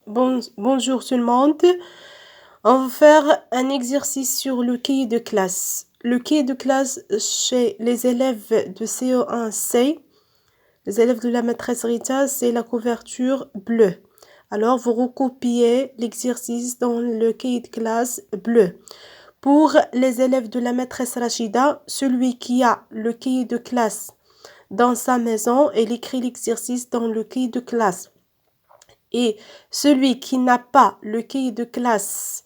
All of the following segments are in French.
Bonjour tout le monde. On va faire un exercice sur le cahier de classe. Le cahier de classe chez les élèves de CO1C, les élèves de la maîtresse Rita, c'est la couverture bleue. Alors, vous recopiez l'exercice dans le cahier de classe bleu. Pour les élèves de la maîtresse Rachida, celui qui a le cahier de classe dans sa maison, il écrit l'exercice dans le cahier de classe. Et celui qui n'a pas le cahier de classe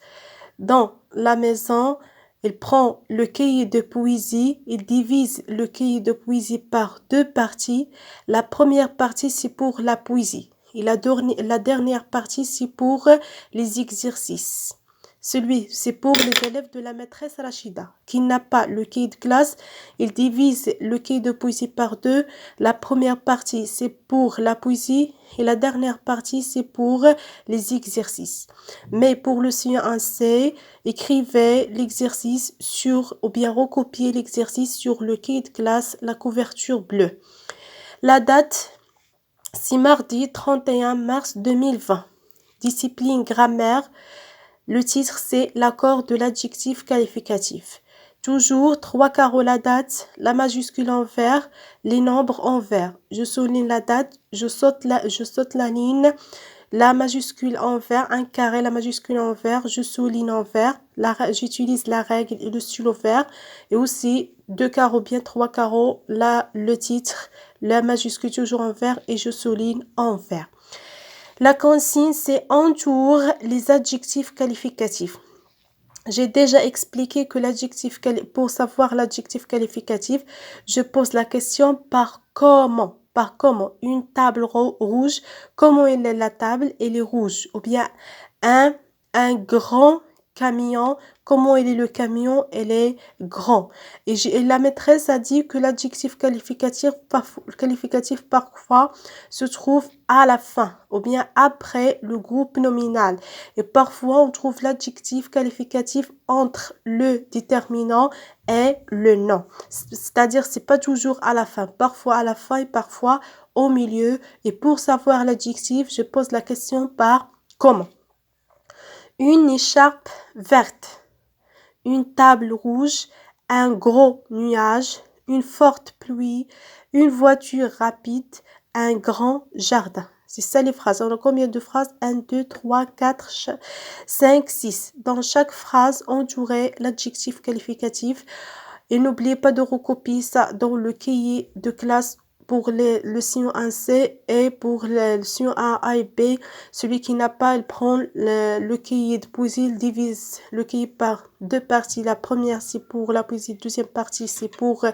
dans la maison, il prend le cahier de poésie, il divise le cahier de poésie par deux parties. La première partie, c'est pour la poésie. Et la dernière partie, c'est pour les exercices. C'est pour les élèves de la maîtresse Rachida, qui n'a pas le cahier de classe. Il divise le cahier de poésie par deux. La première partie, c'est pour la poésie et la dernière partie, c'est pour les exercices. Mais pour le C1C, écrivez l'exercice ou bien recopiez l'exercice sur le cahier de classe, la couverture bleue. La date, c'est mardi 31 mars 2020. Discipline grammaire. Le titre, c'est l'accord de l'adjectif qualificatif. Toujours, 3 carreaux la date, la majuscule en vert, les nombres en vert. Je souligne la date, je saute la ligne, la majuscule en vert, un carré, la majuscule en vert, je souligne en vert. J'utilise la règle et le stylo vert. Et aussi, 2 carreaux, bien 3 carreaux, là, le titre, la majuscule toujours en vert et je souligne en vert. La consigne, c'est entoure les adjectifs qualificatifs. J'ai déjà expliqué que pour savoir l'adjectif qualificatif, je pose la question par comment. Par comment. Une table rouge, comment elle est la table? Elle est rouge. Ou bien un grand camion, comment il est le camion? Elle est grand. Et la maîtresse a dit que l'adjectif qualificatif parfois se trouve à la fin ou bien après le groupe nominal. Et parfois, on trouve l'adjectif qualificatif entre le déterminant et le nom. C'est-à-dire, c'est pas toujours à la fin. Parfois à la fin et parfois au milieu. Et pour savoir l'adjectif, je pose la question par comment. Une écharpe verte, une table rouge, un gros nuage, une forte pluie, une voiture rapide, un grand jardin. C'est ça les phrases. On a combien de phrases? 1, 2, 3, 4, 5, 6. Dans chaque phrase, on jouerait l'adjectif qualificatif. Et n'oubliez pas de recopier ça dans le cahier de classe pour le sion 1C et pour le sion 1A et B. Celui qui n'a pas, il prend le cahier de poésie, il divise le cahier par deux parties. La première, c'est pour la poésie. La deuxième partie, c'est pour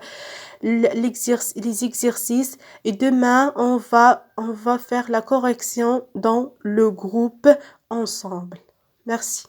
les exercices. Et demain, on va faire la correction dans le groupe ensemble. Merci.